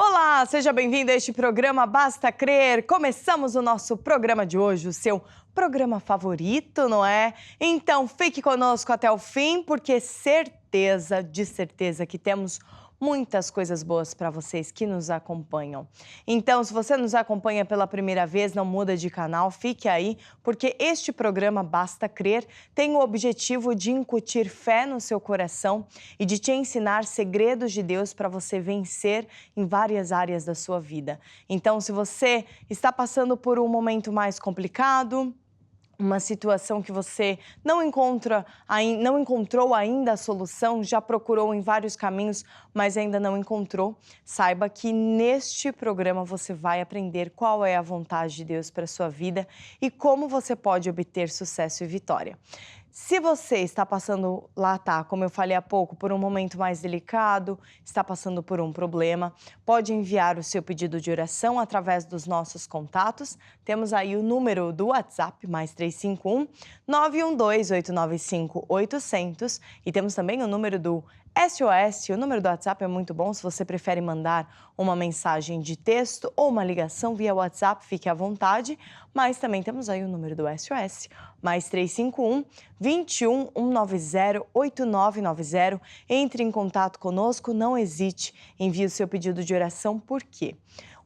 Olá, seja bem-vindo a este programa Basta Crer. Começamos o nosso programa de hoje, o seu programa favorito, não é? Então fique conosco até o fim, porque certeza que temos muitas coisas boas para vocês que nos acompanham. Então, se você nos acompanha pela primeira vez, não muda de canal, fique aí, porque este programa Basta Crer tem o objetivo de incutir fé no seu coração e de te ensinar segredos de Deus para você vencer em várias áreas da sua vida. Então, se você está passando por um momento mais complicado, uma situação que você não encontrou ainda a solução, já procurou em vários caminhos, mas ainda não encontrou, saiba que neste programa você vai aprender qual é a vontade de Deus para a sua vida e como você pode obter sucesso e vitória. Se você está passando, como eu falei há pouco, por um momento mais delicado, está passando por um problema, pode enviar o seu pedido de oração através dos nossos contatos. Temos aí o número do WhatsApp, mais 351 912 895 800, e temos também o número do SOS. O número do WhatsApp é muito bom se você prefere mandar uma mensagem de texto ou uma ligação via WhatsApp, fique à vontade. Mas também temos aí o número do SOS, mais 351 21 190 8990. Entre em contato conosco, não hesite, envie o seu pedido de oração, por quê?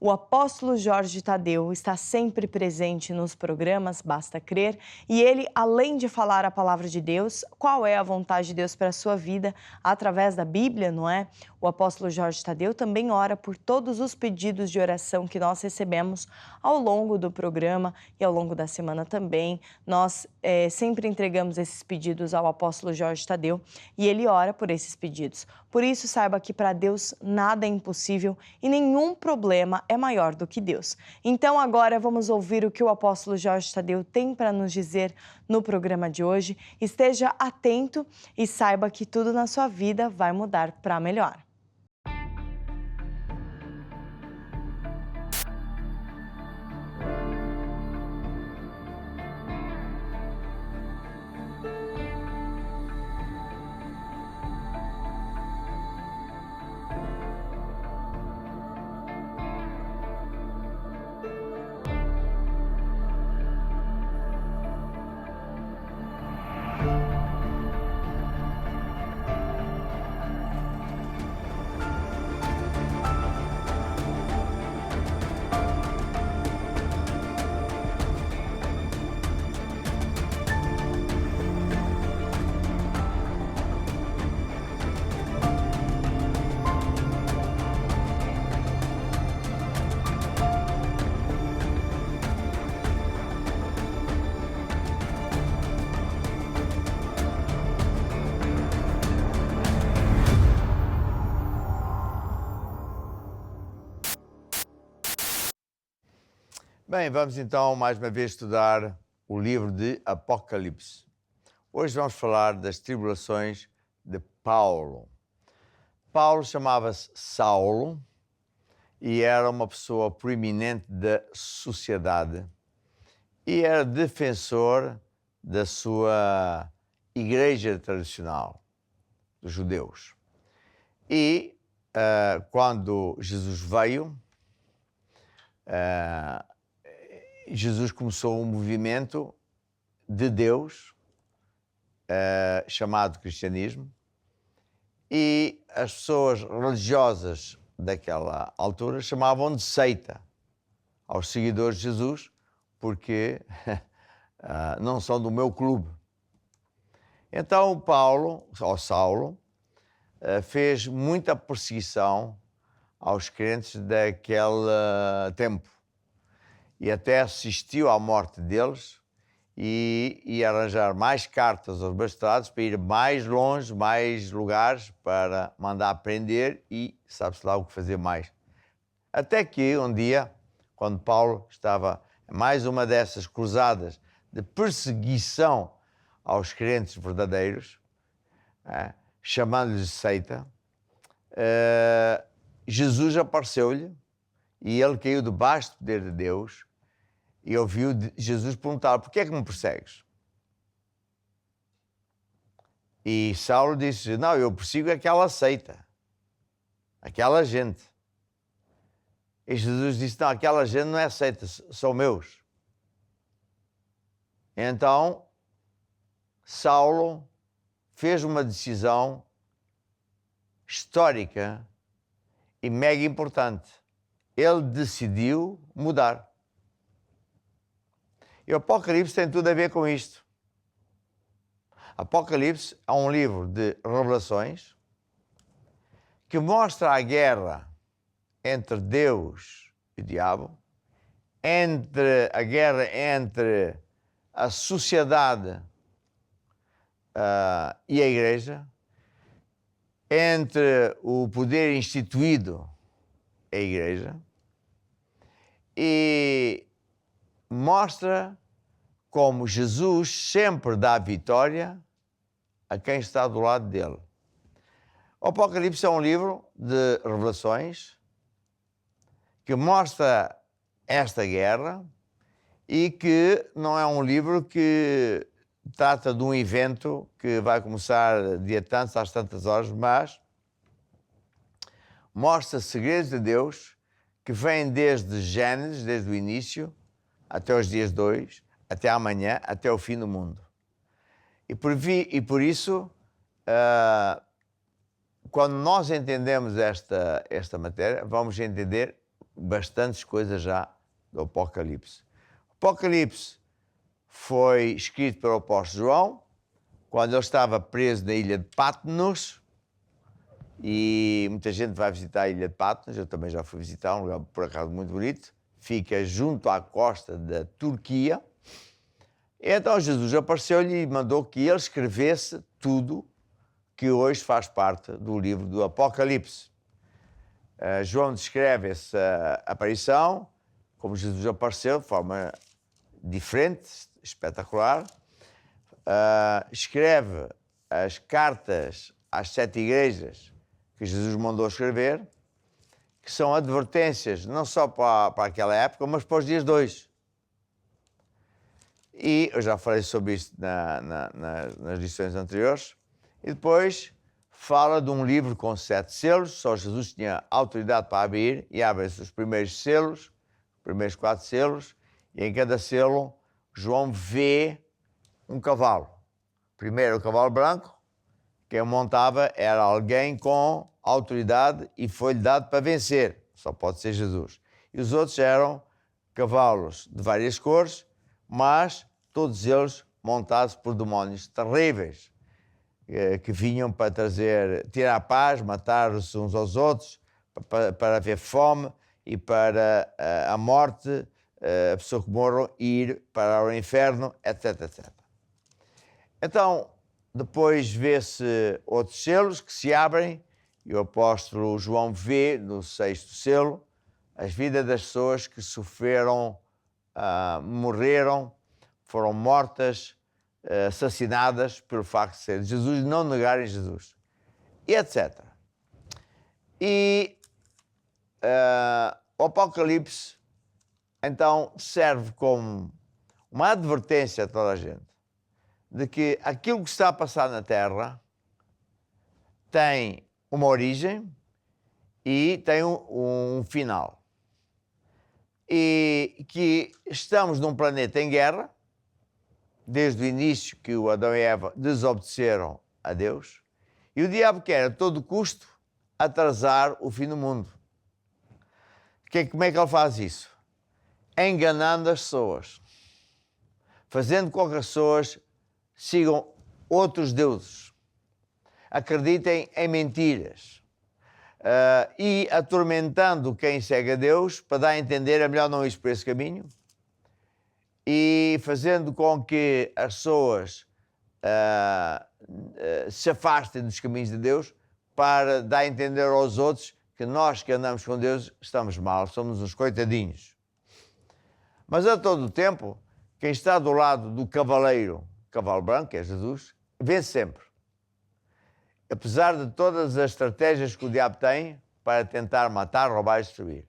O apóstolo Jorge Tadeu está sempre presente nos programas Basta Crer e ele, além de falar a palavra de Deus, qual é a vontade de Deus para a sua vida através da Bíblia, não é? O apóstolo Jorge Tadeu também ora por todos os pedidos de oração que nós recebemos ao longo do programa e ao longo da semana também. Nós sempre entregamos esses pedidos ao apóstolo Jorge Tadeu e ele ora por esses pedidos. Por isso, saiba que para Deus nada é impossível e nenhum problema é maior do que Deus. Então, agora vamos ouvir o que o apóstolo Jorge Tadeu tem para nos dizer no programa de hoje. Esteja atento e saiba que tudo na sua vida vai mudar para melhor. Bem, vamos então mais uma vez estudar o livro de Apocalipse. Hoje vamos falar das tribulações de Paulo. Paulo chamava-se Saulo e era uma pessoa proeminente da sociedade e era defensor da sua igreja tradicional, dos judeus. E quando Jesus veio, Jesus começou um movimento de Deus chamado cristianismo e as pessoas religiosas daquela altura chamavam de seita aos seguidores de Jesus porque não são do meu clube. Então Paulo, ou Saulo, fez muita perseguição aos crentes daquele tempo. E até assistiu à morte deles e arranjar mais cartas aos magistrados para ir mais longe, mais lugares, para mandar prender e sabe-se lá o que fazer mais. Até que um dia, quando Paulo estava em mais uma dessas cruzadas de perseguição aos crentes verdadeiros, chamando-lhes de seita, Jesus apareceu-lhe e ele caiu debaixo do poder de Deus e ouviu Jesus perguntar: porquê é que me persegues? E Saulo disse: não, eu persigo aquela seita, aquela gente. E Jesus disse, não, aquela gente não é aceita, são meus. Então, Saulo fez uma decisão histórica e mega importante. Ele decidiu mudar. E o Apocalipse tem tudo a ver com isto. Apocalipse é um livro de revelações que mostra a guerra entre Deus e o diabo, a guerra entre a sociedade e a igreja, entre o poder instituído e a igreja, e mostra como Jesus sempre dá vitória a quem está do lado dele. O Apocalipse é um livro de revelações que mostra esta guerra e que não é um livro que trata de um evento que vai começar dia tantos, às tantas horas, mas mostra segredos de Deus que vêm desde Gênesis, desde o início, até os dias 2, até amanhã, até o fim do mundo. E por isso, quando nós entendemos esta matéria, vamos entender bastantes coisas já do Apocalipse. O Apocalipse foi escrito pelo apóstolo João, quando ele estava preso na ilha de Patmos, e muita gente vai visitar a ilha de Patmos, eu também já fui visitar, um lugar por acaso muito bonito, fica junto à costa da Turquia. E então Jesus apareceu-lhe e mandou que ele escrevesse tudo que hoje faz parte do livro do Apocalipse. João descreve essa aparição, como Jesus apareceu de forma diferente, espetacular. Escreve as cartas às 7 igrejas que Jesus mandou escrever, que são advertências não só para aquela época, mas para os dias de hoje. E eu já falei sobre isso nas lições anteriores. E depois fala de um livro com 7 selos, só Jesus tinha autoridade para abrir, e abrem-se os primeiros selos, os primeiros 4 selos, e em cada selo João vê um cavalo. Primeiro o cavalo branco, quem o montava era alguém com autoridade e foi-lhe dado para vencer, só pode ser Jesus. E os outros eram cavalos de várias cores, mas todos eles montados por demónios terríveis, que vinham para tirar a paz, matar-se uns aos outros, para haver fome e para a morte, a pessoa que morram ir para o inferno, etc, etc. Então, depois vê-se outros selos que se abrem e o apóstolo João vê, no 6º selo, as vidas das pessoas que sofreram, morreram, foram mortas, assassinadas pelo facto de ser Jesus, não negarem Jesus, e etc. E o Apocalipse, então, serve como uma advertência a toda a gente de que aquilo que está a passar na Terra tem uma origem e tem um final. E que estamos num planeta em guerra, desde o início que o Adão e Eva desobedeceram a Deus, e o diabo quer a todo custo atrasar o fim do mundo. Como é que ele faz isso? Enganando as pessoas, fazendo com que as pessoas sigam outros deuses, acreditem em mentiras, e atormentando quem segue a Deus para dar a entender é melhor não ir por esse caminho, e fazendo com que as pessoas se afastem dos caminhos de Deus para dar a entender aos outros que nós que andamos com Deus estamos mal, somos uns coitadinhos. Mas a todo o tempo, quem está do lado do cavaleiro, cavalo branco, que é Jesus, vence sempre. Apesar de todas as estratégias que o diabo tem para tentar matar, roubar e destruir.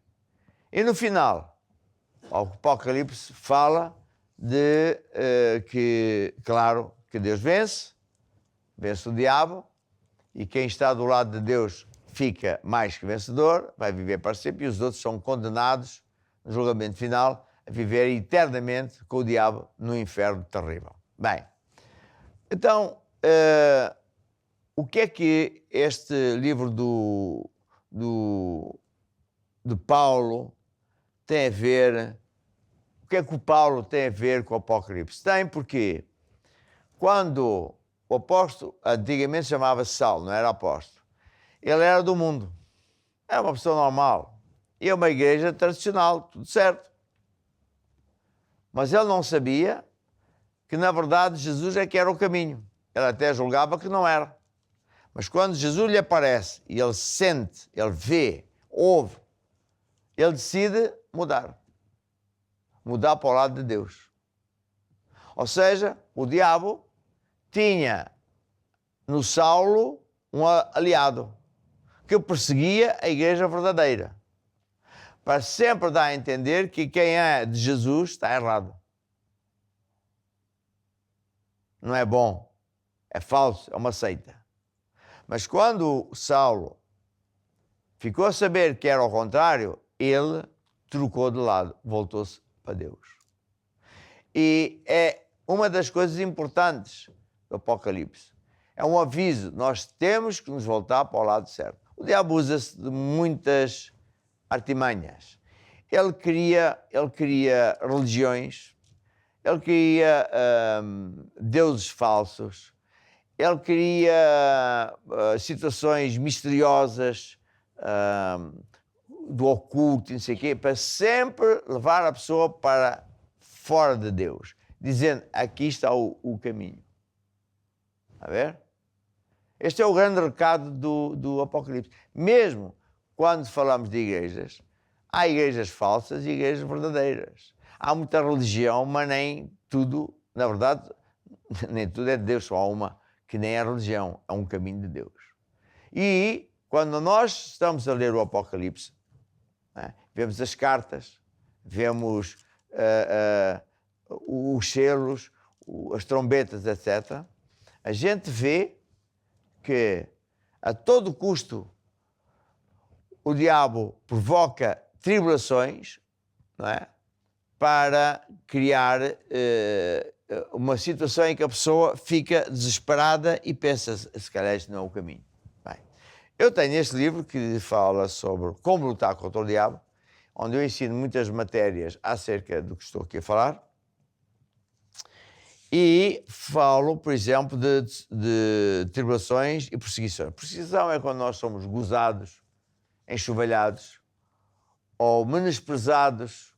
E no final, o Apocalipse fala de que, claro, que Deus vence o diabo, e quem está do lado de Deus fica mais que vencedor, vai viver para sempre, e os outros são condenados no julgamento final a viver eternamente com o diabo no inferno terrível. Bem, então, o que é que este livro de Paulo tem a ver? O que é que o Paulo tem a ver com o Apocalipse? Tem porque quando o apóstolo, antigamente chamava-se Saulo, não era apóstolo, ele era do mundo, era uma pessoa normal, ia a uma igreja tradicional, tudo certo. Mas ele não sabia que, na verdade, Jesus é que era o caminho. Ele até julgava que não era. Mas quando Jesus lhe aparece e ele sente, ele vê, ouve, ele decide mudar. Mudar para o lado de Deus. Ou seja, o diabo tinha no Saulo um aliado que perseguia a igreja verdadeira, para sempre dar a entender que quem é de Jesus está errado. Não é bom, é falso, é uma seita. Mas quando Saulo ficou a saber que era ao contrário, ele trocou de lado, voltou-se para Deus. E é uma das coisas importantes do Apocalipse. É um aviso, nós temos que nos voltar para o lado certo. O diabo usa-se de muitas artimanhas. Ele cria religiões, ele cria deuses falsos, ele cria situações misteriosas do oculto, não sei o quê, para sempre levar a pessoa para fora de Deus, dizendo, aqui está o caminho. Está a ver? Este é o grande recado do Apocalipse. Mesmo quando falamos de igrejas, há igrejas falsas e igrejas verdadeiras. Há muita religião, mas nem tudo, na verdade, nem tudo é de Deus, só há uma que nem é religião, é um caminho de Deus. E quando nós estamos a ler o Apocalipse, né, vemos as cartas, vemos os selos, as trombetas, etc., a gente vê que a todo custo o diabo provoca tribulações, não é? Para criar uma situação em que a pessoa fica desesperada e pensa, se calhar este não é o caminho. Bem, eu tenho este livro que fala sobre como lutar contra o diabo, onde eu ensino muitas matérias acerca do que estou aqui a falar. E falo, por exemplo, de tribulações e perseguições. Perseguição é quando nós somos gozados, enxovalhados ou menosprezados,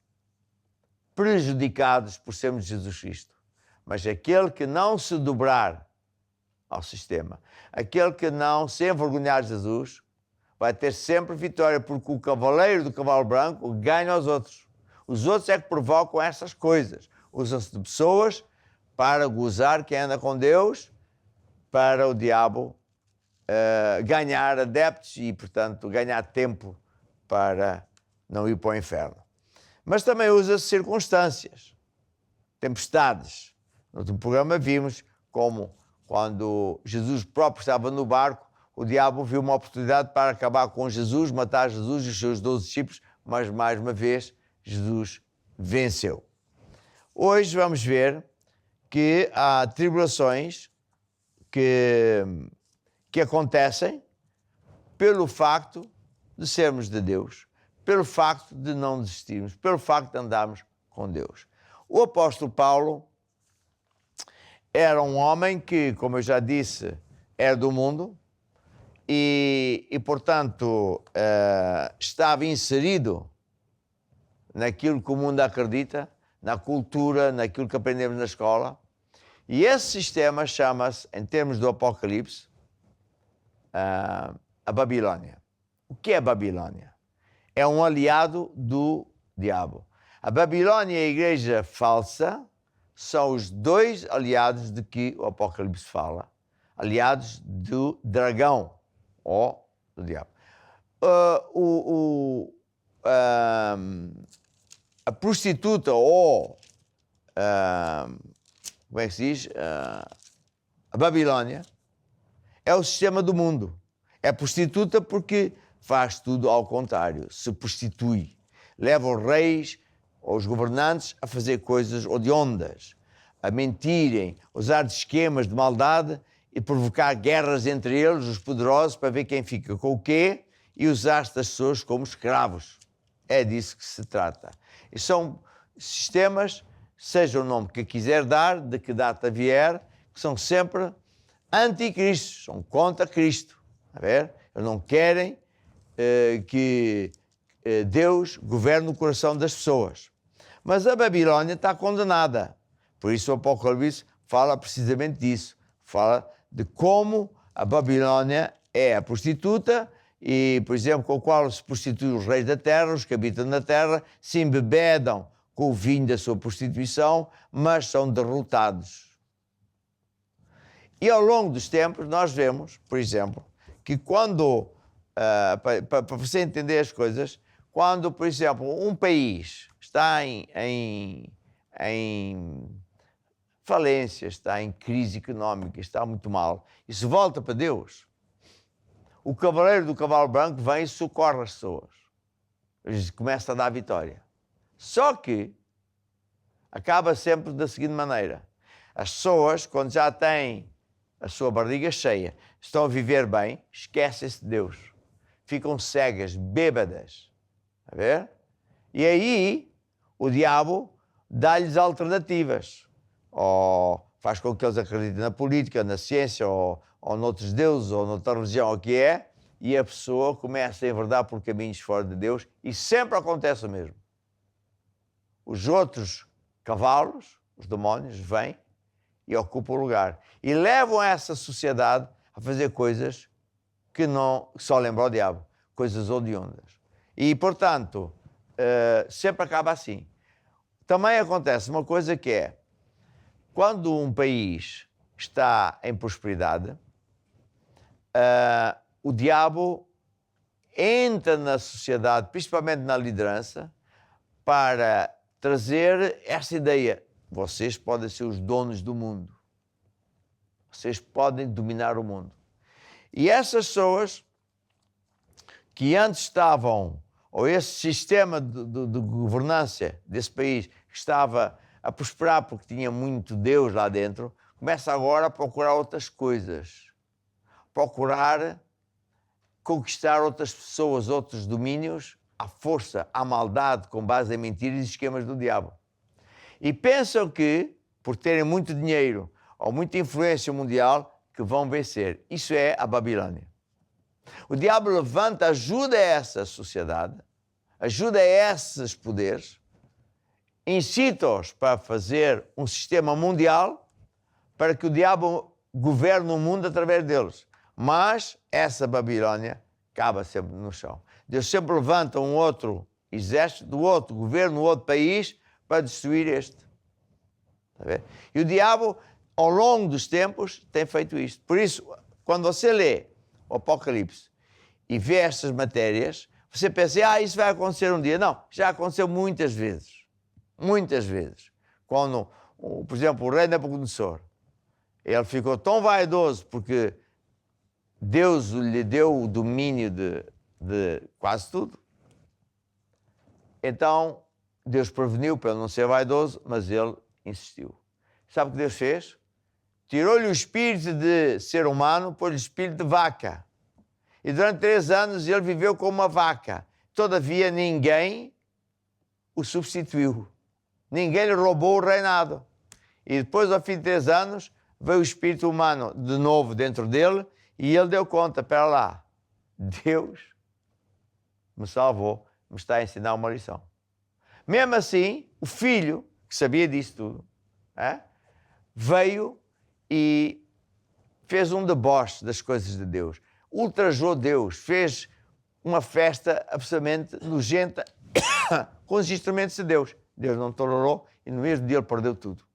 prejudicados por sermos de Jesus Cristo. Mas aquele que não se dobrar ao sistema, aquele que não se envergonhar de Jesus, vai ter sempre vitória, porque o cavaleiro do cavalo branco ganha aos outros. Os outros é que provocam essas coisas. Usam-se de pessoas para gozar quem anda com Deus, para o diabo ganhar adeptos e, portanto, ganhar tempo para não ir para o inferno. Mas também usa-se circunstâncias, tempestades. No último programa vimos como, quando Jesus próprio estava no barco, o diabo viu uma oportunidade para acabar com Jesus, matar Jesus e os seus 12 discípulos, mas, mais uma vez, Jesus venceu. Hoje vamos ver que há tribulações que acontecem pelo facto de sermos de Deus, pelo facto de não desistirmos, pelo facto de andarmos com Deus. O apóstolo Paulo era um homem que, como eu já disse, era do mundo e portanto, estava inserido naquilo que o mundo acredita, na cultura, naquilo que aprendemos na escola. E esse sistema chama-se, em termos do Apocalipse, a Babilônia. O que é a Babilônia? É um aliado do diabo. A Babilônia e a igreja falsa são os dois aliados de que o Apocalipse fala. Aliados do dragão, ou do diabo. A prostituta, ou como é que se diz? A Babilônia é o sistema do mundo. É prostituta porque faz tudo ao contrário, se prostitui. Leva os reis ou os governantes a fazer coisas odiondas, a mentirem, usar de esquemas de maldade e provocar guerras entre eles, os poderosos, para ver quem fica com o quê e usar estas pessoas como escravos. É disso que se trata. E são sistemas, seja o nome que quiser dar, de que data vier, que são sempre anticristos, são contra Cristo. A ver? Eles não querem que Deus governe o coração das pessoas. Mas a Babilônia está condenada. Por isso o Apocalipse fala precisamente disso. Fala de como a Babilônia é a prostituta e, por exemplo, com o qual se prostituem os reis da terra, os que habitam na terra, se embebedam com o vinho da sua prostituição, mas são derrotados. E ao longo dos tempos nós vemos, por exemplo, que quando, para você entender as coisas, quando, por exemplo, um país está em falência, está em crise económica, está muito mal, e se volta para Deus, o cavaleiro do cavalo branco vem e socorre as pessoas. Eles começam a dar vitória. Só que acaba sempre da seguinte maneira. As pessoas, quando já têm a sua barriga cheia, estão a viver bem, esquecem-se de Deus. Ficam cegas, bêbadas. A ver? E aí o diabo dá-lhes alternativas. Ou faz com que eles acreditem na política, na ciência, ou noutros deuses, ou noutra religião, o que é, e a pessoa começa a enverdar por caminhos fora de Deus, e sempre acontece o mesmo. Os outros cavalos, os demónios, vêm e ocupam o lugar. E levam essa sociedade a fazer coisas que só lembram o diabo, coisas odiondas. E, portanto, sempre acaba assim. Também acontece uma coisa que é, quando um país está em prosperidade, o diabo entra na sociedade, principalmente na liderança, para trazer essa ideia. Vocês podem ser os donos do mundo. Vocês podem dominar o mundo. E essas pessoas que antes estavam, ou esse sistema de governança desse país que estava a prosperar porque tinha muito Deus lá dentro, começa agora a procurar outras coisas. Procurar conquistar outras pessoas, outros domínios, à força, à maldade, com base em mentiras e esquemas do diabo. E pensam que, por terem muito dinheiro ou muita influência mundial, que vão vencer. Isso é a Babilônia. O diabo levanta, ajuda essa sociedade, ajuda esses poderes, incita-os para fazer um sistema mundial para que o diabo governe o mundo através deles. Mas essa Babilônia acaba sempre no chão. Deus sempre levanta um outro exército, do outro governo, outro país, para destruir este. Está a ver? E o diabo, ao longo dos tempos, tem feito isto. Por isso, quando você lê o Apocalipse e vê estas matérias, você pensa, isso vai acontecer um dia. Não, já aconteceu muitas vezes. Muitas vezes. Quando, por exemplo, o rei Nabucodonosor, ele ficou tão vaidoso porque Deus lhe deu o domínio de quase tudo. Então, Deus preveniu para ele não ser vaidoso, mas ele insistiu. Sabe o que Deus fez? Tirou-lhe o espírito de ser humano, pôs-lhe o espírito de vaca. E durante 3 anos ele viveu como uma vaca. Todavia ninguém o substituiu. Ninguém lhe roubou o reinado. E depois, ao fim de 3 anos, veio o espírito humano de novo dentro dele e ele deu conta, espera lá, Deus me salvou, me está a ensinar uma lição. Mesmo assim, o filho, que sabia disso tudo, veio e fez um deboche das coisas de Deus. Ultrajou Deus, fez uma festa absolutamente nojenta com os instrumentos de Deus. Deus não tolerou e no mesmo dia ele perdeu tudo.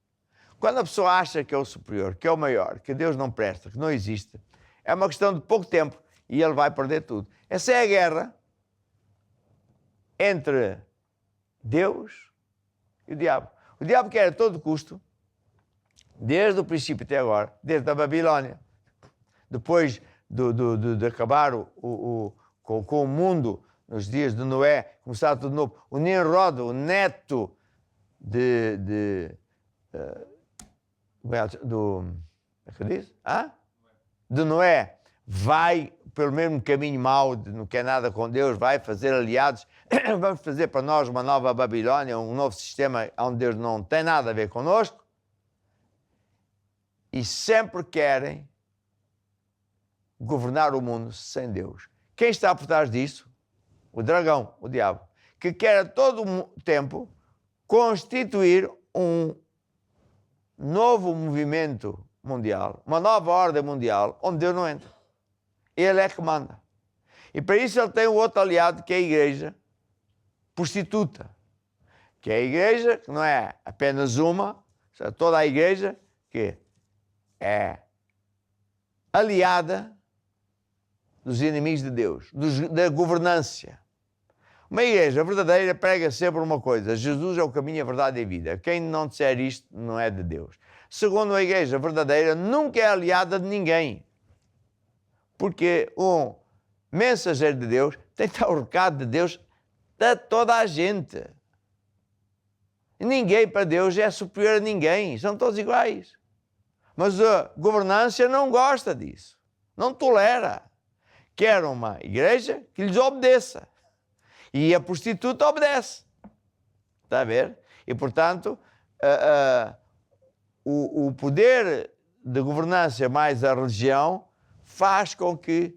Quando a pessoa acha que é o superior, que é o maior, que Deus não presta, que não existe, é uma questão de pouco tempo e ele vai perder tudo. Essa é a guerra entre Deus e o diabo. O diabo quer a todo custo, desde o princípio até agora, desde a Babilônia, depois de acabar com o mundo nos dias de Noé, começar tudo de novo. O Nimrod, o neto de Noé, vai pelo mesmo caminho mau, não quer nada com Deus, vai fazer aliados. Vamos fazer para nós uma nova Babilônia, um novo sistema onde Deus não tem nada a ver connosco. E sempre querem governar o mundo sem Deus. Quem está por trás disso? O dragão, o diabo, que quer a todo tempo constituir um novo movimento mundial, uma nova ordem mundial, onde Deus não entra. Ele é que manda. E para isso ele tem um outro aliado, que é a igreja prostituta, que é a igreja que não é apenas uma, toda a igreja que é aliada dos inimigos de Deus, da governância. Uma igreja verdadeira prega sempre uma coisa: Jesus é o caminho, a verdade e a vida. Quem não disser isto não é de Deus. Segundo, a igreja verdadeira nunca é aliada de ninguém. Porque um mensageiro de Deus tem que dar o recado de Deus a toda a gente. Ninguém para Deus é superior a ninguém. São todos iguais. Mas a governância não gosta disso. Não tolera. Quer uma igreja que lhes obedeça. E a prostituta obedece. Está a ver? E, portanto, o poder de governância mais a religião faz com que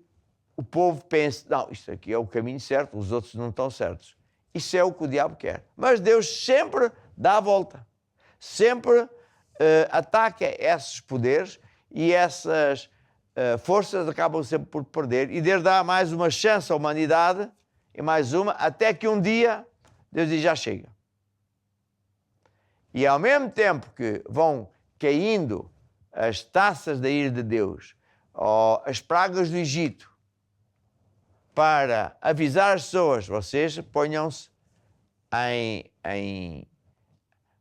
o povo pense: não, isto aqui é o caminho certo, os outros não estão certos. Isso é o que o diabo quer. Mas Deus sempre dá a volta. Sempre ataca esses poderes e essas forças acabam sempre por perder. E Deus dá mais uma chance à humanidade, e mais uma, até que um dia Deus diz: já chega. E ao mesmo tempo que vão caindo as taças da ira de Deus, ou as pragas do Egito, para avisar as pessoas: vocês ponham-se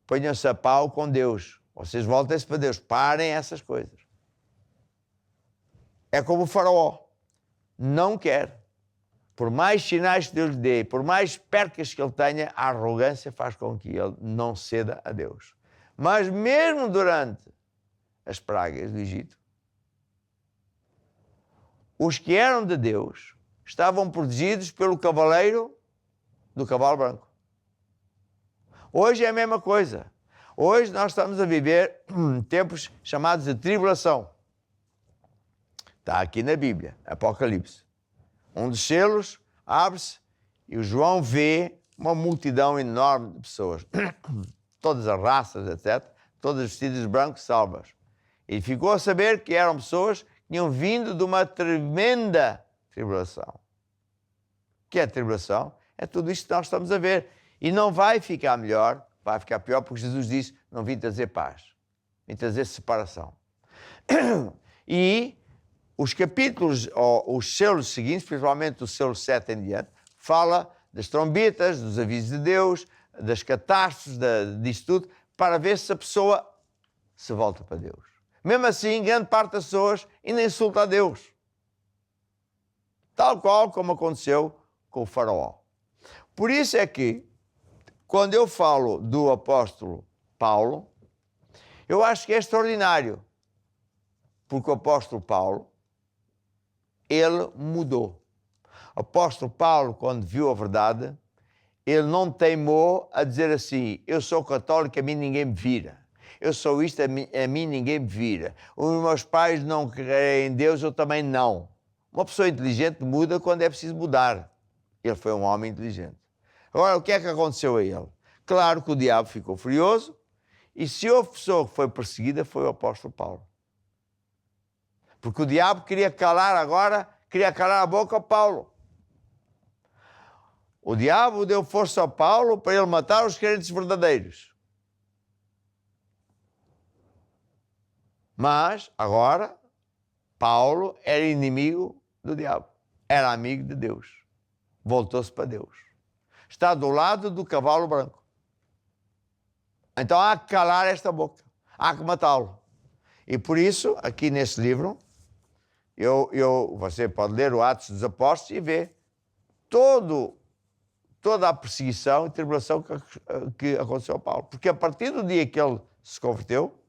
ponham-se a pau com Deus, vocês voltem-se para Deus, parem essas coisas. É como o faraó, não quer. Por mais sinais que Deus lhe dê, por mais percas que ele tenha, a arrogância faz com que ele não ceda a Deus. Mas mesmo durante as pragas do Egito, os que eram de Deus estavam protegidos pelo cavaleiro do cavalo branco. Hoje é a mesma coisa. Hoje nós estamos a viver tempos chamados de tribulação. Está aqui na Bíblia, Apocalipse. Um dos selos abre-se e o João vê uma multidão enorme de pessoas, todas as raças, etc., todas vestidas de branco, salvas. E ficou a saber que eram pessoas que tinham vindo de uma tremenda tribulação. O que é tribulação? É tudo isto que nós estamos a ver. E não vai ficar melhor, vai ficar pior, porque Jesus disse: não vim trazer paz, vim trazer separação. E os capítulos, ou os selos seguintes, principalmente o selo 7 em diante, fala das trombetas, dos avisos de Deus, das catástrofes, disso tudo, para ver se a pessoa se volta para Deus. Mesmo assim, grande parte das pessoas ainda insulta a Deus. Tal qual como aconteceu com o faraó. Por isso é que, quando eu falo do apóstolo Paulo, eu acho que é extraordinário. Porque o apóstolo Paulo, ele mudou. O apóstolo Paulo, quando viu a verdade, ele não teimou a dizer assim: eu sou católico, a mim ninguém me vira. Eu sou isto, a mim ninguém me vira. Os meus pais não creem em Deus, eu também não. Uma pessoa inteligente muda quando é preciso mudar. Ele foi um homem inteligente. Agora, o que é que aconteceu a ele? Claro que o diabo ficou furioso, e se houve pessoa que foi perseguida, foi o apóstolo Paulo. Porque o diabo queria calar a boca ao Paulo. O diabo deu força ao Paulo para ele matar os crentes verdadeiros. Mas, agora, Paulo era inimigo do diabo. Era amigo de Deus. Voltou-se para Deus. Está do lado do cavalo branco. Então há que calar esta boca. Há que matá-lo. E por isso, aqui nesse livro, Você pode ler o Atos dos Apóstolos e ver toda a perseguição e tribulação que aconteceu a Paulo. Porque a partir do dia que ele se converteu,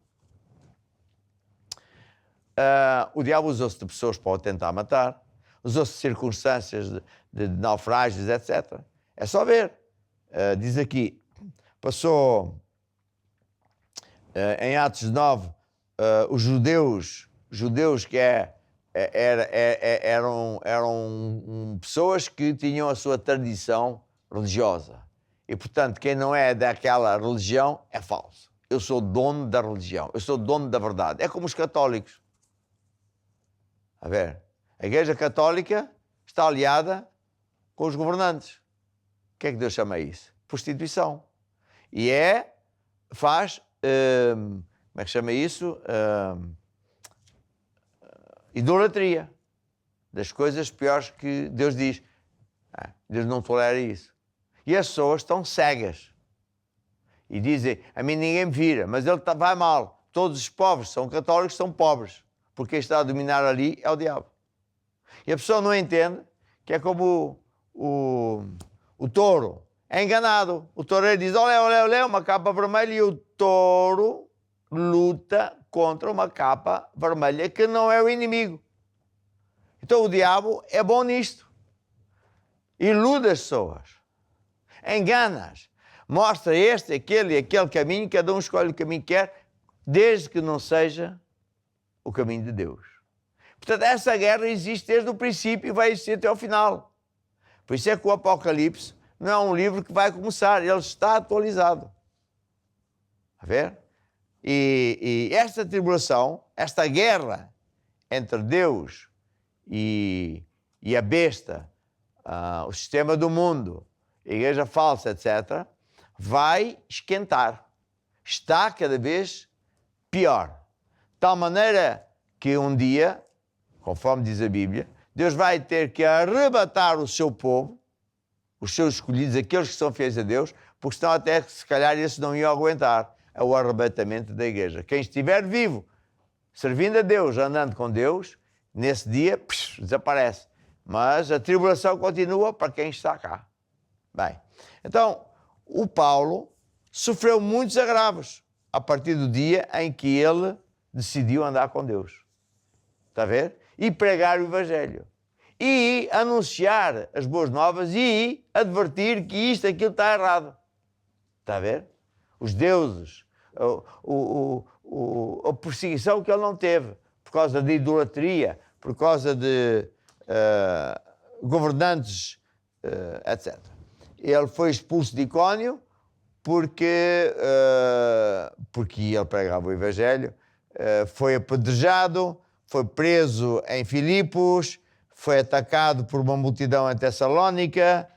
o diabo usou-se de pessoas para o tentar matar, usou-se de circunstâncias de naufrágios, etc. É só ver. Diz aqui, passou em Atos 9, os judeus que eram pessoas que tinham a sua tradição religiosa. E, portanto, quem não é daquela religião é falso. Eu sou dono da religião, eu sou dono da verdade. É como os católicos. A ver, a Igreja Católica está aliada com os governantes. O que é que Deus chama isso? Prostituição. E faz, como é que chama isso? Idolatria. Das coisas piores que Deus diz. Deus não tolera isso. E as pessoas estão cegas. E dizem, a mim ninguém me vira, mas ele vai mal. Todos os povos são católicos, são pobres. Porque quem está a dominar ali é o diabo. E a pessoa não entende que é como o touro. É enganado. O toureiro diz, olé, uma capa vermelha, e o touro luta contra uma capa vermelha que não é o inimigo. Então o diabo é bom nisto. Ilude as pessoas. Engana-as. Mostra este, aquele e aquele caminho, cada um escolhe o caminho que quer, desde que não seja o caminho de Deus. Portanto, essa guerra existe desde o princípio e vai existir até ao final. Por isso é que o Apocalipse não é um livro que vai começar, ele está atualizado. A ver? E esta tribulação, esta guerra entre Deus e a besta, o sistema do mundo, a igreja falsa, etc., vai esquentar. Está cada vez pior. De tal maneira que um dia, conforme diz a Bíblia, Deus vai ter que arrebatar o seu povo, os seus escolhidos, aqueles que são fiéis a Deus, porque senão até se calhar esses não iam aguentar o arrebatamento da igreja. Quem estiver vivo, servindo a Deus, andando com Deus, nesse dia, desaparece. Mas a tribulação continua para quem está cá. Bem, então, o Paulo sofreu muitos agravos a partir do dia em que ele decidiu andar com Deus. Está a ver? E pregar o Evangelho. E anunciar as boas novas e advertir que isto, aquilo está errado. Está a ver? Os deuses, a perseguição que ele não teve, por causa de idolatria, por causa de governantes, etc. Ele foi expulso de Icónio porque ele pregava o Evangelho, foi apedrejado, foi preso em Filipos, foi atacado por uma multidão em Tessalónica,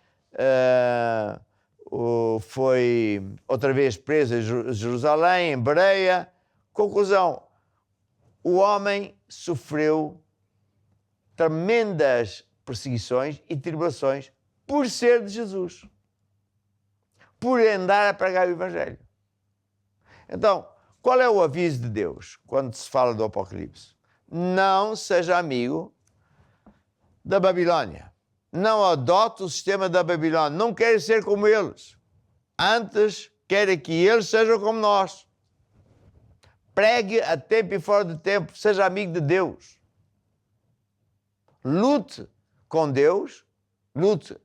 foi outra vez preso em Jerusalém, em Bereia. Conclusão, o homem sofreu tremendas perseguições e tribulações por ser de Jesus, por andar a pregar o Evangelho. Então, qual é o aviso de Deus quando se fala do Apocalipse? Não seja amigo da Babilônia. Não adote o sistema da Babilônia. Não queira ser como eles. Antes, queira que eles sejam como nós. Pregue a tempo e fora de tempo. Seja amigo de Deus. Lute com Deus. Lute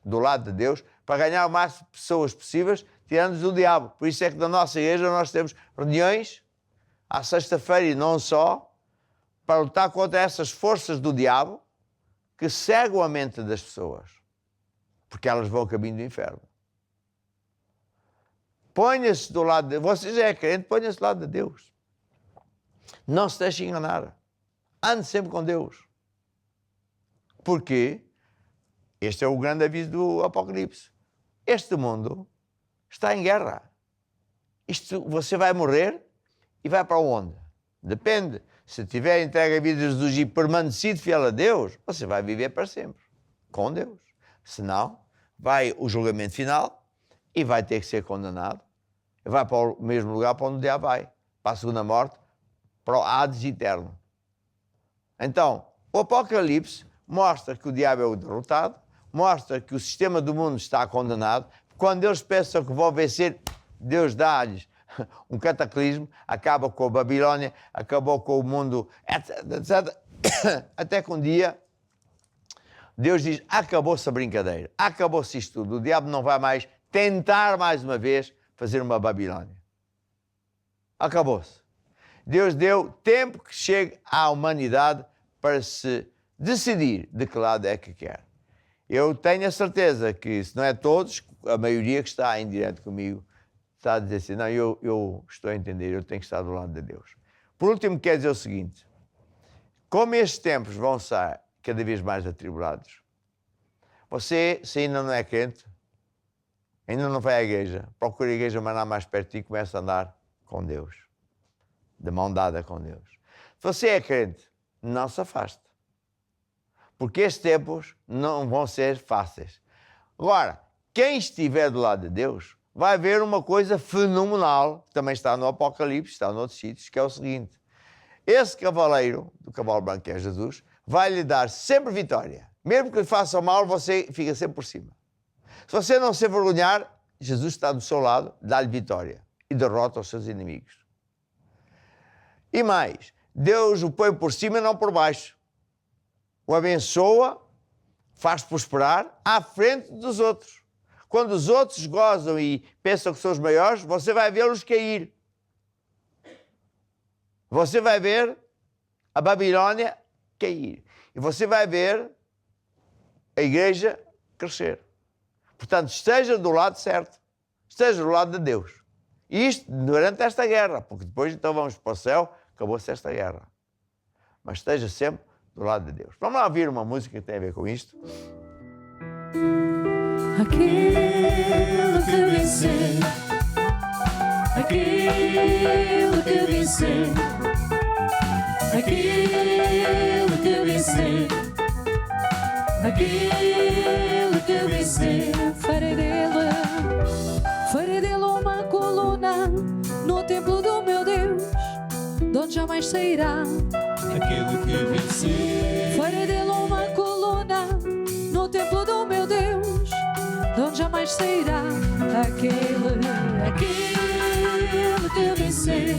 do lado de Deus para ganhar o máximo de pessoas possíveis, tirando-os do diabo. Por isso é que na nossa igreja nós temos reuniões à sexta-feira e não só, para lutar contra essas forças do diabo que cegam a mente das pessoas, porque elas vão ao caminho do inferno. Ponha-se do lado de Deus. Você já é crente, ponha-se do lado de Deus. Não se deixe enganar. Ande sempre com Deus. Porque este é o grande aviso do Apocalipse. Este mundo está em guerra. Você vai morrer e vai para onde? Depende. Se tiver entregue a vida de Jesus e permanecido fiel a Deus, você vai viver para sempre com Deus. Se não, vai o julgamento final e vai ter que ser condenado. Vai para o mesmo lugar para onde o diabo vai, para a segunda morte, para o Hades eterno. Então, O Apocalipse mostra que o diabo é o derrotado, mostra que o sistema do mundo está condenado. Quando eles pensam que vão vencer, Deus dá-lhes um cataclismo, acaba com a Babilónia, acabou com o mundo, etc. Até que um dia Deus diz, acabou-se a brincadeira, acabou-se isto tudo, o diabo não vai mais tentar mais uma vez fazer uma Babilónia. Acabou-se. Deus deu tempo que chegue à humanidade para se decidir de que lado é que quer. Eu tenho a certeza que, se não é todos, a maioria que está em direto comigo está a dizer assim, não, eu estou a entender, eu tenho que estar do lado de Deus. Por último, quer dizer o seguinte, como estes tempos vão ser cada vez mais atribulados, você, se ainda não é crente, ainda não vai à igreja, procura a igreja mais lá mais perto de ti e começa a andar com Deus, de mão dada com Deus. Se você é crente, não se afaste, porque estes tempos não vão ser fáceis. Agora, quem estiver do lado de Deus vai ver uma coisa fenomenal, que também está no Apocalipse, está noutros sítios, que é o seguinte, esse cavaleiro, do cavalo branco que é Jesus, vai lhe dar sempre vitória. Mesmo que lhe faça mal, você fica sempre por cima. Se você não se envergonhar, Jesus está do seu lado, dá-lhe vitória e derrota os seus inimigos. E mais, Deus o põe por cima e não por baixo. O abençoa, faz prosperar à frente dos outros. Quando os outros gozam e pensam que são os maiores, você vai vê-los cair. Você vai ver a Babilónia cair. E você vai ver a igreja crescer. Portanto, esteja do lado certo. Esteja do lado de Deus. E isto durante esta guerra, porque depois então vamos para o céu, acabou-se esta guerra. Mas esteja sempre do lado de Deus. Vamos lá ouvir uma música que tem a ver com isto. Aquele que vencer, aquele que vencer, aquele que vencer, aquele que vencer, farei dele uma coluna no templo do meu Deus, de onde jamais sairá. Aquele que vencer, Farei dele uma coluna no templo do meu Deus, de onde jamais sairá. Aquele que vencer,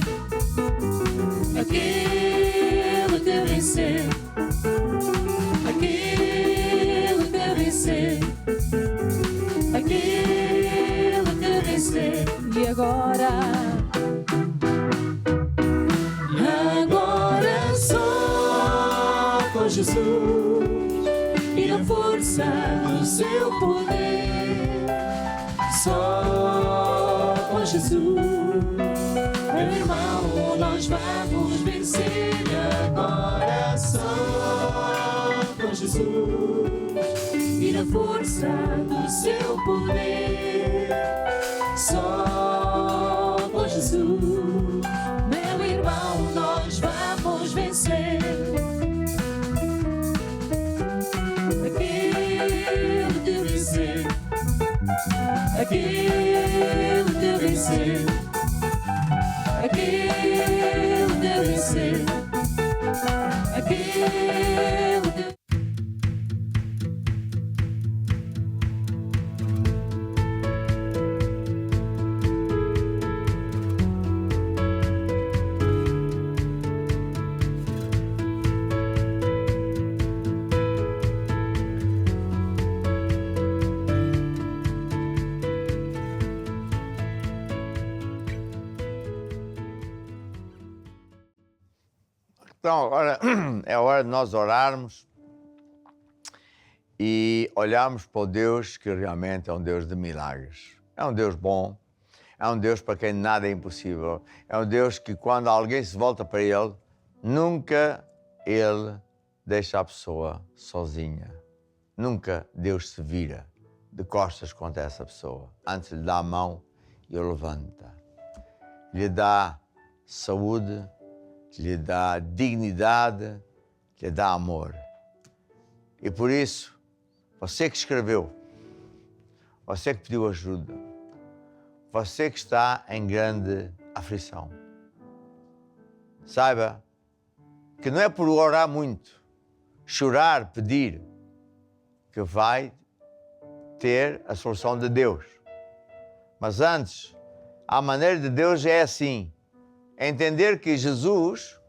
aquele que vencer, aquele que vencer, aquele que vencer. E agora só com Jesus e na força do seu poder, só com Jesus, meu irmão, nós vamos vencer. Agora só com Jesus e na força do seu poder, só com Jesus, meu irmão, nós vamos vencer. Aquele que vencer, aquele que vencer, aquele que vencer, aquele que... Então, agora é hora de nós orarmos e olharmos para o Deus que realmente é um Deus de milagres. É um Deus bom, é um Deus para quem nada é impossível. É um Deus que, quando alguém se volta para Ele, nunca Ele deixa a pessoa sozinha. Nunca Deus se vira de costas contra essa pessoa. Antes lhe dá a mão e o levanta. Lhe dá saúde, lhe dá dignidade, lhe dá amor. E por isso, você que escreveu, você que pediu ajuda, você que está em grande aflição, saiba que não é por orar muito, chorar, pedir, que vai ter a solução de Deus. Mas antes, a maneira de Deus é assim, é entender que Jesus,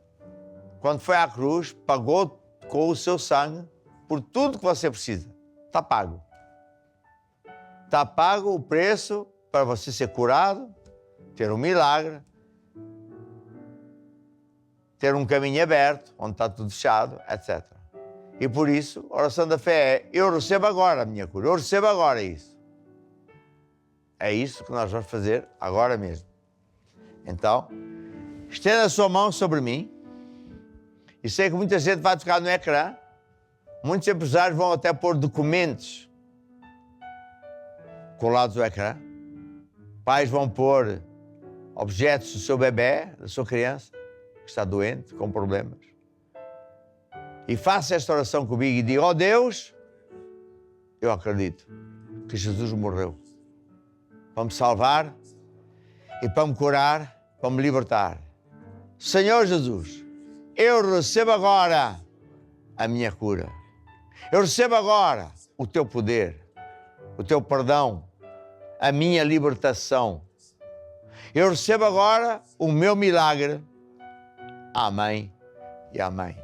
quando foi à cruz, pagou com o seu sangue por tudo que você precisa. Está pago. Está pago o preço para você ser curado, ter um milagre, ter um caminho aberto, onde está tudo fechado, etc. E por isso, a oração da fé é: eu recebo agora a minha cura, eu recebo agora isso. É isso que nós vamos fazer agora mesmo. Então, estenda a sua mão sobre mim. E sei que muita gente vai tocar no ecrã. Muitos empresários vão até pôr documentos colados ao ecrã. Pais vão pôr objetos do seu bebê, da sua criança, que está doente, com problemas. E faça esta oração comigo e diga: ó Deus, eu acredito que Jesus morreu para me salvar e para me curar, para me libertar. Senhor Jesus, eu recebo agora a minha cura. Eu recebo agora o teu poder, o teu perdão, a minha libertação. Eu recebo agora o meu milagre. Amém e amém.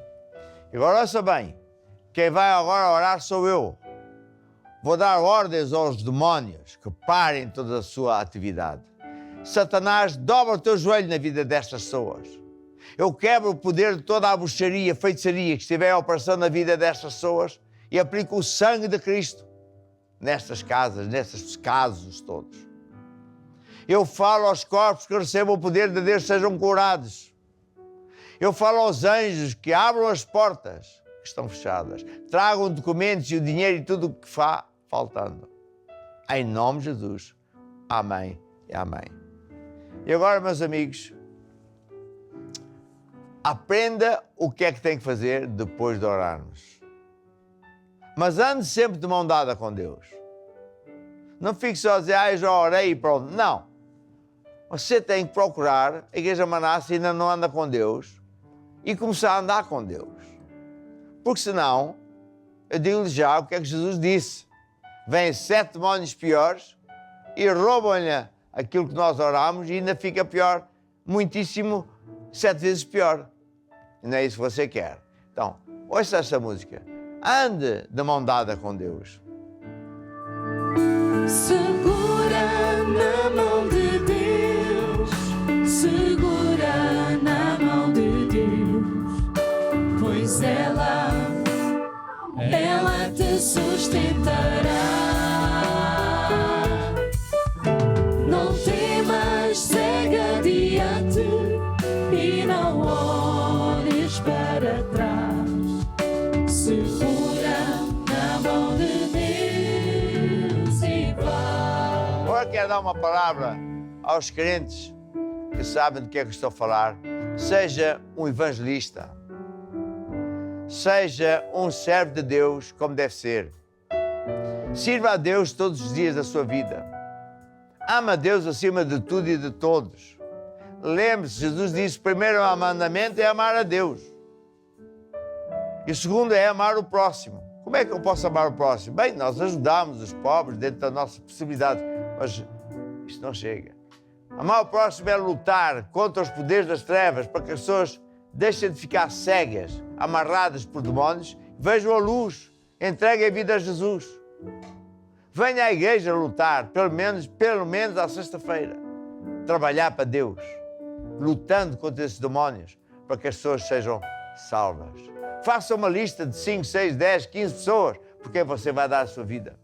E agora ouça bem, quem vai agora orar sou eu. Vou dar ordens aos demónios que parem toda a sua atividade. Satanás, dobra o teu joelho na vida destas pessoas. Eu quebro o poder de toda a bruxaria, feitiçaria que estiver em operação na vida destas pessoas e aplico o sangue de Cristo nestas casas, nestes casos todos. Eu falo aos corpos que recebam o poder de Deus, sejam curados. Eu falo aos anjos que abram as portas que estão fechadas, tragam documentos e o dinheiro e tudo o que faltando. Em nome de Jesus. Amém e amém. E agora, meus amigos, aprenda o que é que tem que fazer depois de orarmos. Mas ande sempre de mão dada com Deus. Não fique só a dizer: eu já orei e pronto. Não. Você tem que procurar, a Igreja Manasse ainda não anda com Deus, e começar a andar com Deus. Porque senão, eu digo-lhe já o que é que Jesus disse. Vêm 7 demónios piores e roubam-lhe aquilo que nós oramos e ainda fica pior, muitíssimo, 7 vezes pior. E não é isso que você quer. Então, ouça esta música. Ande de mão dada com Deus. Segura na mão de Deus, segura na mão de Deus, pois ela te sustentará. Não temas, segue adiante e não olhes para trás. Segura na mão de Deus e vai. Agora quero dar uma palavra aos crentes que sabem do que é que estou a falar. Seja um evangelista. Seja um servo de Deus como deve ser. Sirva a Deus todos os dias da sua vida. Ama a Deus acima de tudo e de todos. Lembre-se, Jesus disse: o primeiro mandamento é amar a Deus. E o segundo é amar o próximo. Como é que eu posso amar o próximo? Bem, nós ajudamos os pobres dentro da nossa possibilidade, mas isto não chega. Amar o próximo é lutar contra os poderes das trevas para que as pessoas deixem de ficar cegas, amarradas por demónios, vejam a luz, entreguem a vida a Jesus. Venha à igreja lutar, pelo menos à sexta-feira, trabalhar para Deus, lutando contra esses demónios, para que as pessoas sejam salvas. Faça uma lista de 5, 6, 10, 15 pessoas, porque você vai dar a sua vida.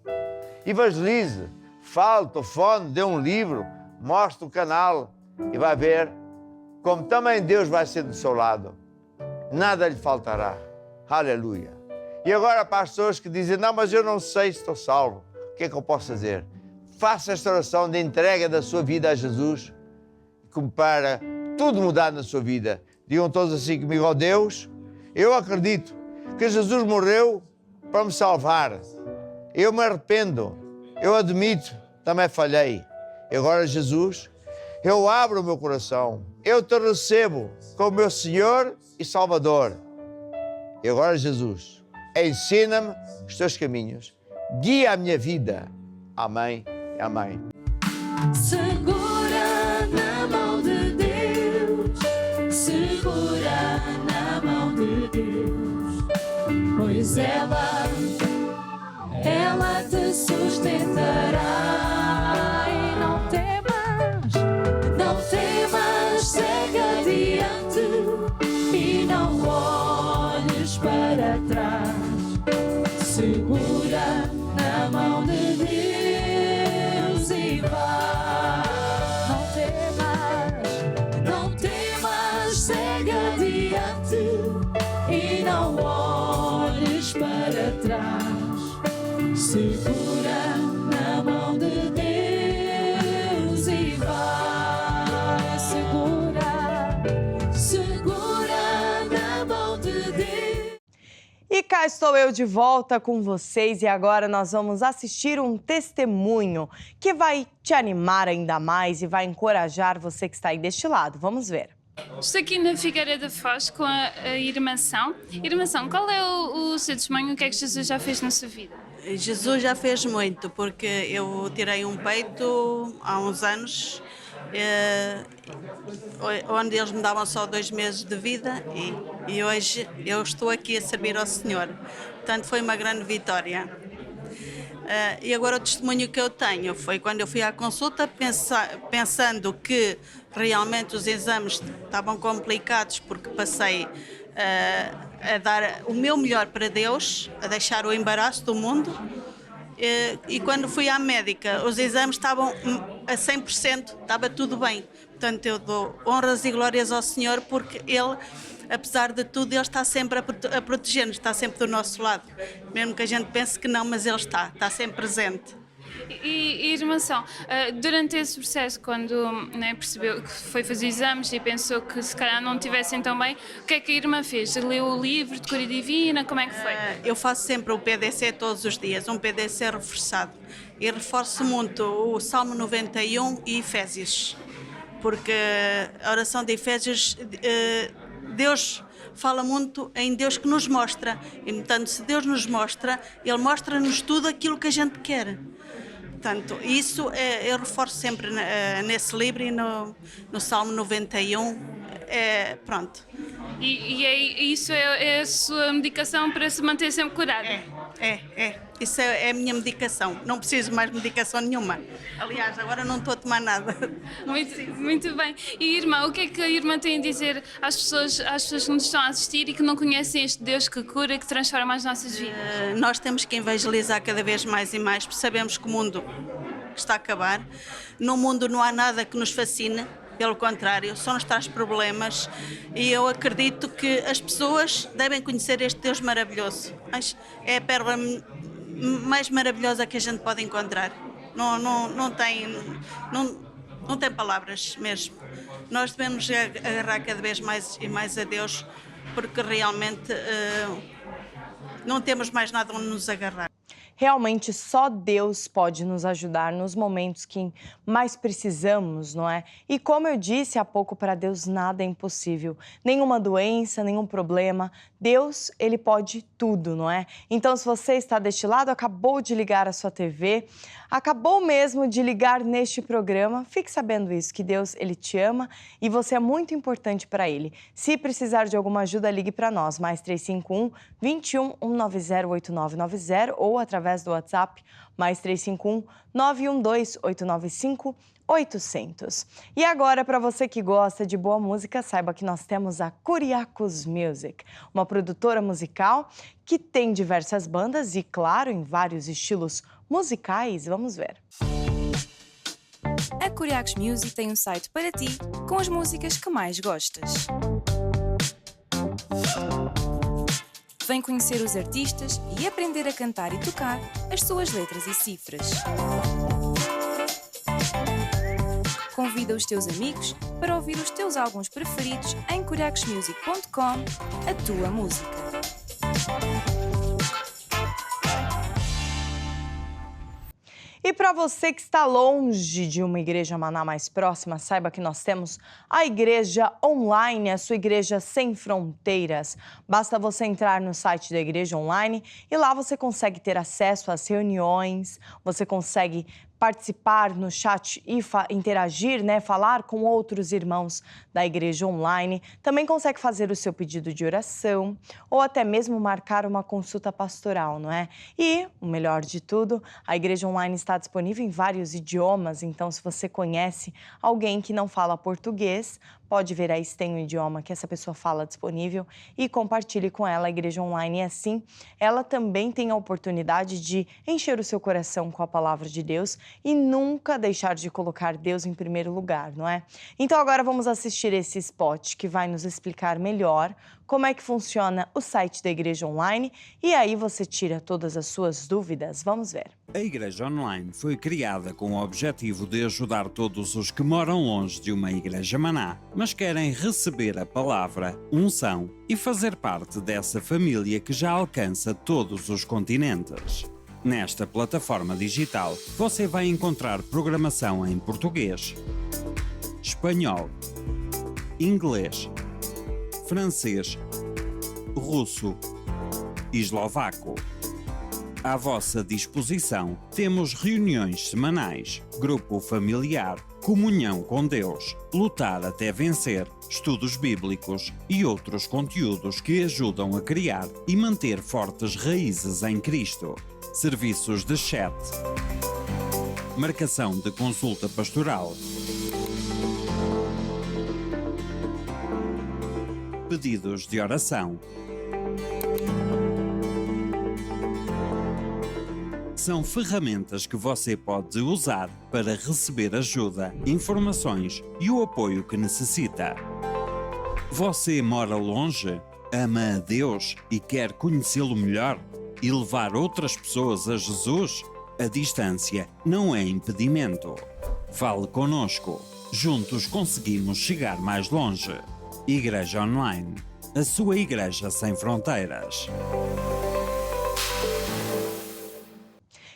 Evangelize, fale, telefone, dê um livro, mostre o canal e vai ver como também Deus vai ser do seu lado. Nada lhe faltará. Aleluia. E agora para as pessoas que dizem: não, mas eu não sei se estou salvo. O que é que eu posso fazer? Faça esta oração de entrega da sua vida a Jesus, como para tudo mudar na sua vida. Digam todos assim comigo: ó Deus, eu acredito que Jesus morreu para me salvar. Eu me arrependo. Eu admito, também falhei. E agora, Jesus, eu abro o meu coração. Eu te recebo como meu Senhor e Salvador. E agora, Jesus, ensina-me os teus caminhos, guia a minha vida. Amém, amém. Segura na mão de Deus, segura na mão de Deus, pois ela te sustentará. E não temas, segue adiante e não olhes para trás. Segura na mão de Deus e vai. Não temas, segue adiante e não olhes para trás. Segura na mão de Deus e vai. Segura na mão de Deus. E cá estou eu de volta com vocês e agora nós vamos assistir um testemunho que vai te animar ainda mais e vai encorajar você que está aí deste lado. Vamos ver. Estou aqui na Figueira da Foz com a Irmã São. Irmã São, qual é o seu testemunho? O que é que Jesus já fez na sua vida? Jesus já fez muito, porque eu tirei um peito há uns anos, onde eles me davam só 2 meses de vida e hoje eu estou aqui a servir ao Senhor. Portanto, foi uma grande vitória. E agora o testemunho que eu tenho foi quando eu fui à consulta pensando que realmente os exames estavam complicados, porque passei a dar o meu melhor para Deus, a deixar o embaraço do mundo, e quando fui à médica os exames estavam a 100%, estava tudo bem. Portanto, eu dou honras e glórias ao Senhor, porque Ele, apesar de tudo, Ele está sempre a proteger-nos, está sempre do nosso lado. Mesmo que a gente pense que não, mas Ele está sempre presente. E Irmã São, durante esse processo, quando percebeu que foi fazer exames e pensou que se calhar não estivessem tão bem, o que é que a Irmã fez? Leu o livro de Cura Divina? Como é que foi? Eu faço sempre o PDC todos os dias, um PDC reforçado. E reforço muito o Salmo 91 e Efésios, porque a oração de Efésios, Deus fala muito em Deus que nos mostra. E, portanto, se Deus nos mostra, Ele mostra-nos tudo aquilo que a gente quer. Portanto, isso eu reforço sempre nesse livro e no Salmo 91. Pronto. Isso é a sua medicação para se manter sempre curada? Isso é a minha medicação. Não preciso mais medicação nenhuma. Aliás, agora não estou a tomar nada. Muito bem. E, irmã, o que é que a irmã tem a dizer às pessoas que nos estão a assistir e que não conhecem este Deus que cura e que transforma as nossas vidas? Nós temos que evangelizar cada vez mais e mais, porque sabemos que o mundo está a acabar. No mundo não há nada que nos fascine. Pelo contrário, só nos traz problemas, e eu acredito que as pessoas devem conhecer este Deus maravilhoso. É a pérola mais maravilhosa que a gente pode encontrar. Não tem palavras mesmo. Nós devemos agarrar cada vez mais e mais a Deus, porque realmente não temos mais nada onde nos agarrar. Realmente só Deus pode nos ajudar nos momentos que mais precisamos, não é? E como eu disse há pouco, para Deus nada é impossível. Nenhuma doença, nenhum problema. Deus, Ele pode tudo, não é? Então, se você está deste lado, acabou de ligar a sua TV, acabou mesmo de ligar neste programa, fique sabendo isso, que Deus, Ele te ama e você é muito importante para Ele. Se precisar de alguma ajuda, ligue para nós, mais 351 21 190 8990 ou através do WhatsApp, mais 351 912 895 800. E agora, para você que gosta de boa música, saiba que nós temos a Curiacos Music, uma produtora musical que tem diversas bandas e, claro, em vários estilos musicais. Vamos ver. A Curiacos Music tem um site para ti, com as músicas que mais gostas. Vem conhecer os artistas e aprender a cantar e tocar as suas letras e cifras. Convida os teus amigos para ouvir os teus álbuns preferidos em curiacosmusic.com, a tua música. E para você que está longe de uma igreja Maná mais próxima, saiba que nós temos a igreja online, a sua igreja sem fronteiras. Basta você entrar no site da igreja online e lá você consegue ter acesso às reuniões, você consegue participar no chat e interagir, falar com outros irmãos da igreja online. Também consegue fazer o seu pedido de oração ou até mesmo marcar uma consulta pastoral, não é? E, o melhor de tudo, a igreja online está disponível em vários idiomas, então se você conhece alguém que não fala português, pode ver aí se tem um idioma que essa pessoa fala disponível e compartilhe com ela a igreja online. E assim, ela também tem a oportunidade de encher o seu coração com a palavra de Deus e nunca deixar de colocar Deus em primeiro lugar, não é? Então agora vamos assistir esse spot que vai nos explicar melhor como é que funciona o site da igreja online e aí você tira todas as suas dúvidas. Vamos ver. A Igreja Online foi criada com o objetivo de ajudar todos os que moram longe de uma igreja Maná, mas querem receber a palavra, unção e fazer parte dessa família que já alcança todos os continentes. Nesta plataforma digital, você vai encontrar programação em português, espanhol, inglês, francês, russo e eslovaco. À vossa disposição, temos reuniões semanais, grupo familiar, comunhão com Deus, lutar até vencer, estudos bíblicos e outros conteúdos que ajudam a criar e manter fortes raízes em Cristo. Serviços de chat, marcação de consulta pastoral, pedidos de oração. São ferramentas que você pode usar para receber ajuda, informações e o apoio que necessita. Você mora longe, ama a Deus e quer conhecê-lo melhor e levar outras pessoas a Jesus? A distância não é impedimento. Fale conosco. Juntos conseguimos chegar mais longe. Igreja Online, a sua igreja sem fronteiras.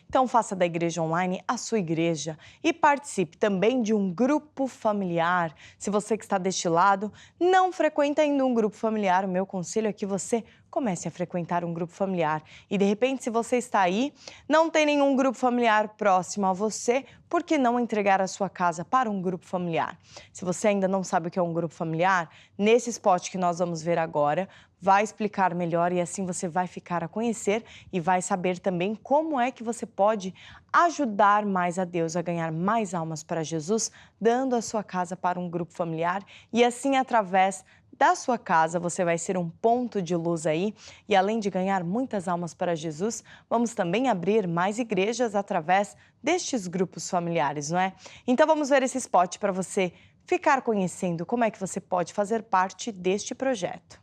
Então faça da igreja online a sua igreja e participe também de um grupo familiar. Se você que está deste lado não frequenta ainda um grupo familiar, o meu conselho é que você comece a frequentar um grupo familiar. E de repente, se você está aí, não tem nenhum grupo familiar próximo a você, por que não entregar a sua casa para um grupo familiar? Se você ainda não sabe o que é um grupo familiar, nesse spot que nós vamos ver agora, vai explicar melhor e assim você vai ficar a conhecer e vai saber também como é que você pode ajudar mais a Deus a ganhar mais almas para Jesus, dando a sua casa para um grupo familiar e assim através da sua casa você vai ser um ponto de luz aí e além de ganhar muitas almas para Jesus, vamos também abrir mais igrejas através destes grupos familiares, não é? Então vamos ver esse spot para você ficar conhecendo como é que você pode fazer parte deste projeto.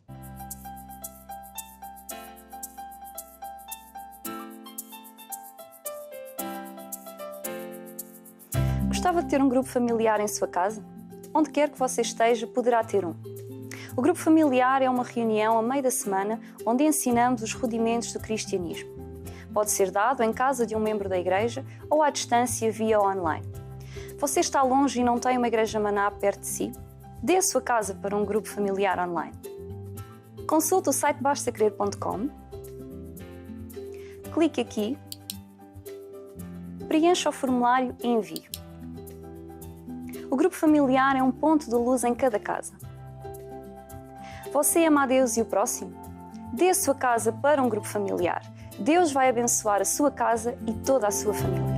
Gostava de ter um grupo familiar em sua casa? Onde quer que você esteja, poderá ter um. O grupo familiar é uma reunião a meio da semana onde ensinamos os rudimentos do cristianismo. Pode ser dado em casa de um membro da igreja ou à distância via online. Você está longe e não tem uma igreja Maná perto de si? Dê a sua casa para um grupo familiar online. Consulte o site bastacrer.com, clique aqui, preencha o formulário e envie. O grupo familiar é um ponto de luz em cada casa. Você ama a Deus e o próximo? Dê a sua casa para um grupo familiar. Deus vai abençoar a sua casa e toda a sua família.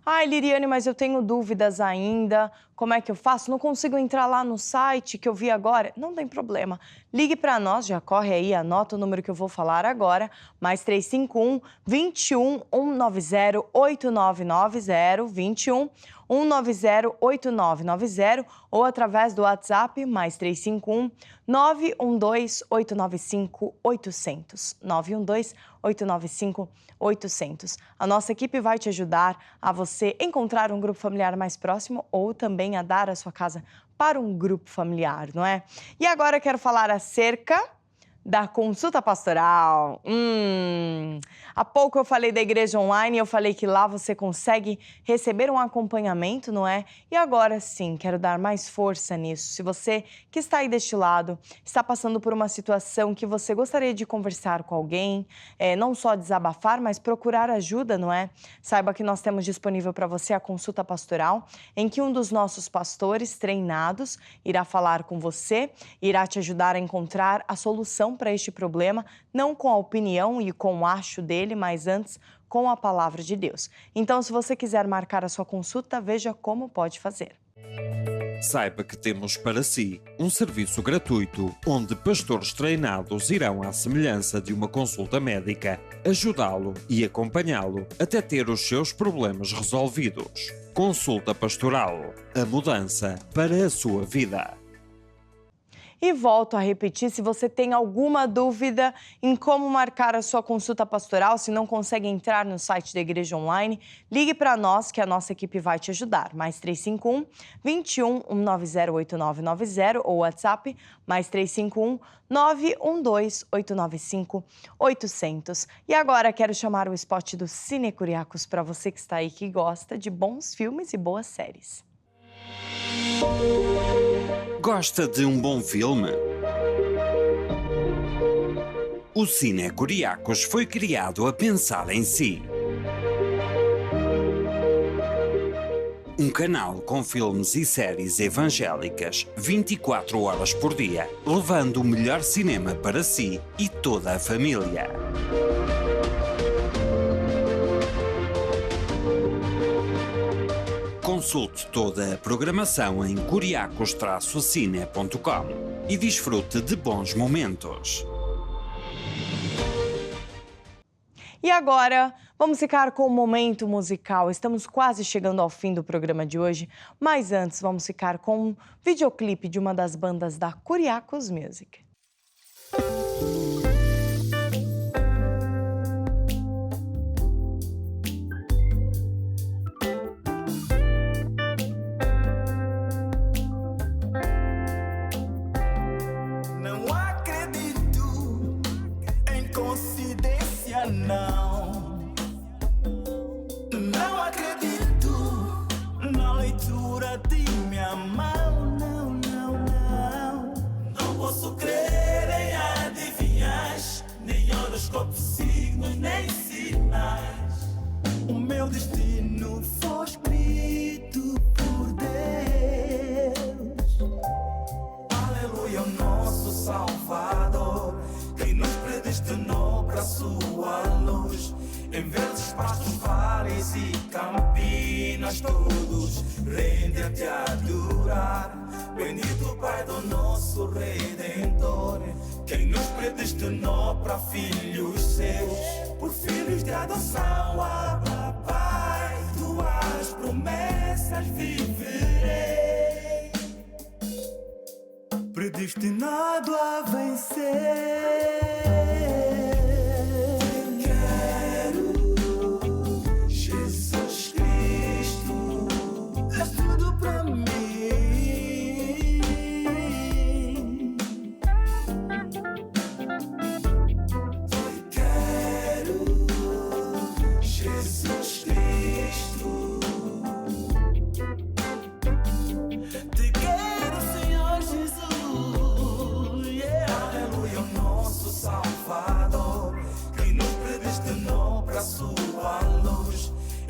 Ai, Liriane, mas eu tenho dúvidas ainda. Como é que eu faço? Não consigo entrar lá no site que eu vi agora. Não tem problema. Ligue para nós, já corre aí, anota o número que eu vou falar agora. Mais 351 21 190 8990 21 190 8990 ou através do WhatsApp mais 351 912 895 800 912 895 800. A nossa equipe vai te ajudar a você encontrar um grupo familiar mais próximo ou também a dar a sua casa para um grupo familiar, não é? E agora eu quero falar acerca da consulta pastoral. Há pouco eu falei da igreja online, eu falei que lá você consegue receber um acompanhamento, não é? E agora sim, quero dar mais força nisso. Se você que está aí deste lado está passando por uma situação que você gostaria de conversar com alguém, não só desabafar, mas procurar ajuda, não é? Saiba que nós temos disponível para você a consulta pastoral, em que um dos nossos pastores treinados irá falar com você, irá te ajudar a encontrar a solução para este problema, não com a opinião e com o acho dele, mas antes com a palavra de Deus. Então, se você quiser marcar a sua consulta, veja como pode fazer. Saiba que temos para si um serviço gratuito, onde pastores treinados irão, à semelhança de uma consulta médica, ajudá-lo e acompanhá-lo até ter os seus problemas resolvidos. Consulta Pastoral, a mudança para a sua vida. E volto a repetir, se você tem alguma dúvida em como marcar a sua consulta pastoral, se não consegue entrar no site da Igreja Online, ligue para nós que a nossa equipe vai te ajudar. Mais 351 21 190 8990 ou WhatsApp mais 351 912 895 800. E agora quero chamar o spot do Cine Curiacos para você que está aí que gosta de bons filmes e boas séries. Gosta de um bom filme? O Cine Curiacos foi criado a pensar em si. Um canal com filmes e séries evangélicas 24 horas por dia, levando o melhor cinema para si e toda a família. Consulte toda a programação em curiacos-cine.com e desfrute de bons momentos. E agora, vamos ficar com o momento musical. Estamos quase chegando ao fim do programa de hoje, mas antes vamos ficar com um videoclipe de uma das bandas da Curiacos Music. Não acredito na leitura de minha mão. Não posso crer em adivinhas, nem horoscópios, signos, nem sinais. O meu destino foi escrito por Deus. Aleluia, o nosso Salvador, quem nos predestinou para a sua luz. Em verdes pastos, vales e campinas, todos rendem a te adorar. Bendito Pai do nosso Redentor, quem nos predestinou para filhos seus, por filhos de adoção. Abra, Pai, tuas promessas viverei, predestinado a vencer.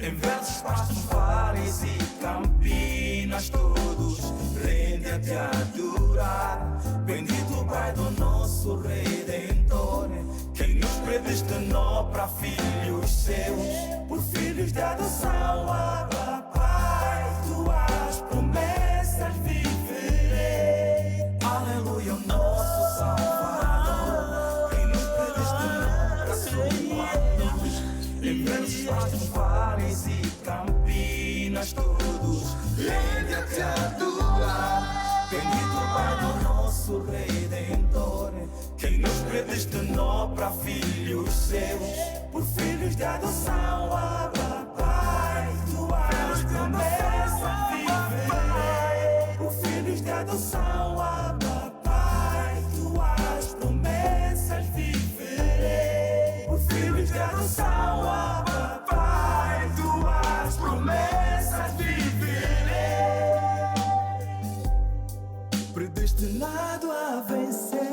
Em verdes pastos, vales e campinas, todos rendem a te adorar. Bendito Pai do nosso Redentor, quem nos predestinou para filhos seus, por filhos de adoção. Abra, Pai, tuas promessas viverei. Aleluia, o nosso Salvador, quem nos predestinou para sua luz. Em verdes pastos, vales e campinas, todos rendem a te adorar. Bendito Pai do nosso Redentor, quem nos predestinou para filhos seus, por filhos de adoção. Abra, Pai, tuas promessas viverei, por filhos de adoção. destinado a vencer.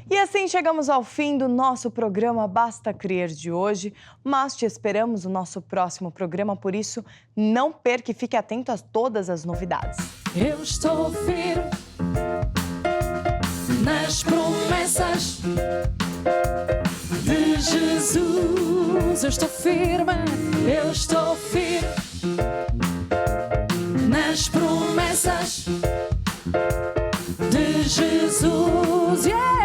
E assim chegamos ao fim do nosso programa Basta Crer de hoje, mas te esperamos no nosso próximo programa, por isso não perca e fique atento a todas as novidades. Eu estou firme nas promessas de Jesus. Eu estou firme nas promessas de Jesus. Yeah!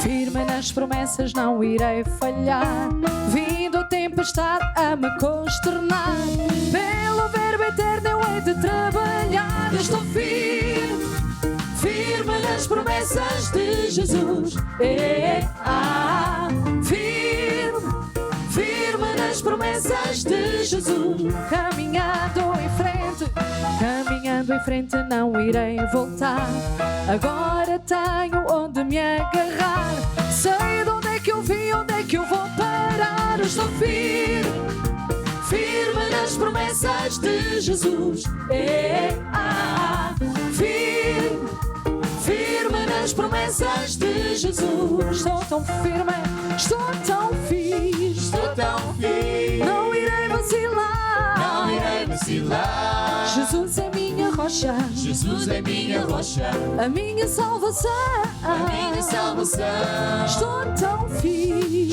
Firme nas promessas, não irei falhar. Vindo a tempestade a me consternar, pelo verbo eterno eu hei de trabalhar. Eu estou firme nas promessas de Jesus. Firme nas promessas de Jesus. Caminhando em frente não irei voltar. Agora tenho onde me agarrar. Sei de onde é que eu vim, onde é que eu vou parar. Eu estou firme nas promessas de Jesus. Firme nas promessas de Jesus. Estou tão firme. Não irei vacilar. Jesus é minha rocha. A minha salvação. Estou tão firme.